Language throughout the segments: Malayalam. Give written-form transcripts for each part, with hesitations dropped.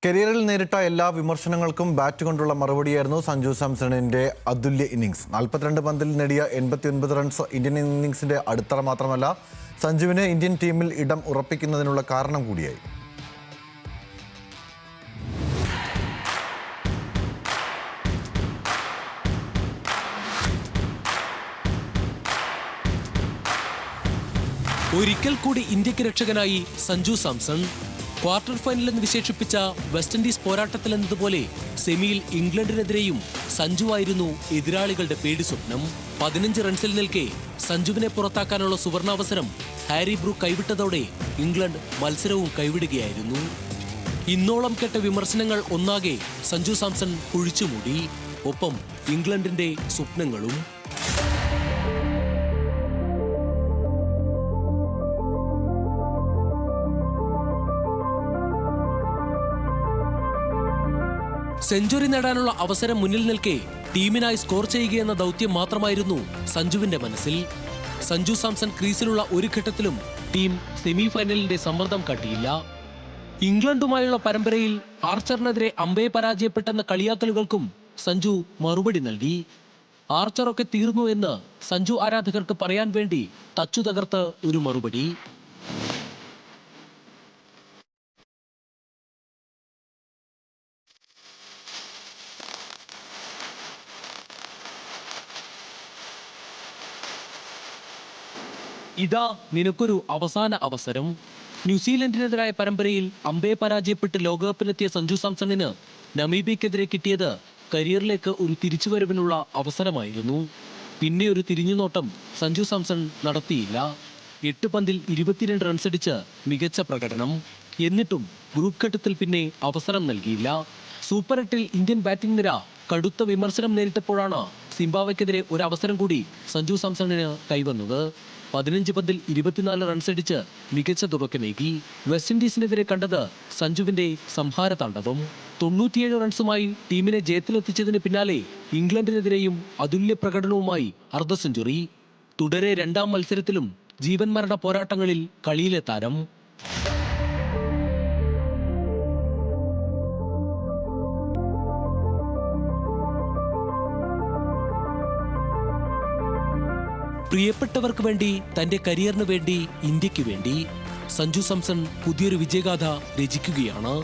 കരിയറിൽ നേരിട്ട എല്ലാ വിമർശനങ്ങൾക്കും ബാറ്റ് കൊണ്ടുള്ള മറുപടിയായിരുന്നു സഞ്ജു സാംസണിന്റെ അതുല്യ ഇന്നിംഗ്സ്. 42 പന്തിൽ നേടിയ 89 റൺസ് ഇന്ത്യൻ ഇന്നിംഗ്സിന്റെ അടിത്തറ മാത്രമല്ല, സഞ്ജുവിന് ഇന്ത്യൻ ടീമിൽ ഇടം ഉറപ്പിക്കുന്നതിനുള്ള കാരണം കൂടിയായി. ഒരിക്കൽ കൂടി ഇന്ത്യക്ക് രക്ഷകനായി സഞ്ജു സാംസൺ. ക്വാർട്ടർ ഫൈനൽ എന്ന് വിശേഷിപ്പിച്ച വെസ്റ്റ് ഇൻഡീസ് പോരാട്ടത്തിലെന്നതുപോലെ സെമിയിൽ ഇംഗ്ലണ്ടിനെതിരെയും സഞ്ജുവായിരുന്നു എതിരാളികളുടെ പേടി സ്വപ്നം. 15 റൺസിൽ നിൽക്കെ സഞ്ജുവിനെ പുറത്താക്കാനുള്ള സുവർണാവസരം ഹാരി ബ്രൂക്ക് കൈവിട്ടതോടെ ഇംഗ്ലണ്ട് മത്സരവും കൈവിടുകയായിരുന്നു. ഇന്നോളം കേട്ട വിമർശനങ്ങൾ ഒന്നാകെ സഞ്ജു സാംസൺ കുഴിച്ചുമൂടി. ഒപ്പം ഇംഗ്ലണ്ടിന്റെ സ്വപ്നങ്ങളും. സെഞ്ചുറി നേടാനുള്ള അവസരം മുന്നിൽ നിൽക്കെ ടീമിനായി സ്കോർ ചെയ്യുകയെന്ന ദൗത്യം മാത്രമായിരുന്നു സഞ്ജുവിന്റെ മനസ്സിൽ. സഞ്ജു സാംസൺ ക്രീസിലുള്ള ഒരു ഘട്ടത്തിലും ടീം സെമി ഫൈനലിന്റെ സമ്മർദ്ദം കാട്ടിയില്ല. ഇംഗ്ലണ്ടുമായുള്ള പരമ്പരയിൽ ആർച്ചറിനെതിരെ അമ്പയെ പരാജയപ്പെട്ടെന്ന കളിയാക്കലുകൾക്കും സഞ്ജു മറുപടി നൽകി. ആർച്ചറൊക്കെ തീർന്നു എന്ന് സഞ്ജു ആരാധകർക്ക് പറയാൻ വേണ്ടി ടച്ചു തകർത്ത് ഒരു മറുപടി. ഇതാ നിനക്കൊരു അവസാന അവസരം. ന്യൂസിലൻഡിനെതിരായ പരമ്പരയിൽ അമ്പയെ പരാജയപ്പെട്ട് ലോകകപ്പിലെത്തിയ സഞ്ജു സാംസണിന് നമീബിയക്കെതിരെ കിട്ടിയത് കരിയറിലേക്ക് ഒരു തിരിച്ചുവരവിനുള്ള അവസരമായിരുന്നു. പിന്നെ ഒരു തിരിഞ്ഞുനോട്ടം സഞ്ജു സാംസൺ നടത്തിയില്ല. 8 പന്തിൽ 22 റൺസടിച്ച് മികച്ച പ്രകടനം. എന്നിട്ടും ഗ്രൂപ്പ് ഘട്ടത്തിൽ പിന്നെ അവസരം നൽകിയില്ല. സൂപ്പർ 8-ൽ ഇന്ത്യൻ ബാറ്റിംഗ് നിര കടുത്ത വിമർശനം നേരിട്ടപ്പോഴാണ് സിംബാബ്വെക്കെതിരെ ഒരു അവസരം കൂടി സഞ്ജു സാംസണിന് കൈവന്നത്. 15 പന്തിൽ 24 റൺസടിച്ച് മികച്ച തുടക്കമേകി. വെസ്റ്റ് ഇൻഡീസിനെതിരെ കണ്ടത് സഞ്ജുവിന്റെ സംഹാര താണ്ഡവം. 97 റൺസുമായി ടീമിനെ ജയത്തിലെത്തിച്ചതിന് പിന്നാലെ ഇംഗ്ലണ്ടിനെതിരെയും അതുല്യ പ്രകടനവുമായി അർദ്ധ സെഞ്ചുറി. തുടരെ 2ാം മത്സരത്തിലും ജീവൻ മരണ പോരാട്ടങ്ങളിൽ കളിയിലെ താരം. പ്രിയപ്പെട്ടവർക്ക് വേണ്ടി, തന്റെ കരിയറിന് വേണ്ടി, ഇന്ത്യക്ക് വേണ്ടി സഞ്ജു സാംസൺ പുതിയൊരു വിജയഗാഥ രചിക്കുകയാണ്.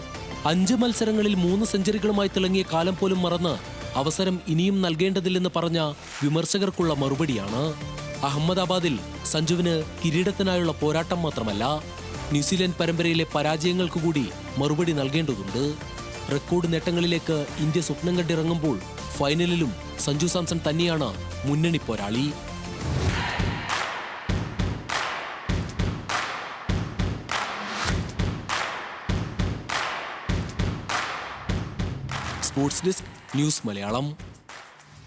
5 മത്സരങ്ങളിൽ 3 സെഞ്ചുറികളുമായി തിളങ്ങിയ കാലം പോലും മറന്ന് അവസരം ഇനിയും നൽകേണ്ടതില്ലെന്ന് പറഞ്ഞ വിമർശകർക്കുള്ള മറുപടിയാണ്. അഹമ്മദാബാദിൽ സഞ്ജുവിന് കിരീടത്തിനായുള്ള പോരാട്ടം മാത്രമല്ല, ന്യൂസിലൻഡ് പരമ്പരയിലെ പരാജയങ്ങൾക്ക് കൂടി മറുപടി നൽകേണ്ടതുണ്ട്. റെക്കോർഡ് നേട്ടങ്ങളിലേക്ക് ഇന്ത്യ സ്വപ്നം കണ്ടിറങ്ങുമ്പോൾ ഫൈനലിലും സഞ്ജു സാംസൺ തന്നെയാണ് മുന്നണി പോരാളി. Sports desk, news Malayalam.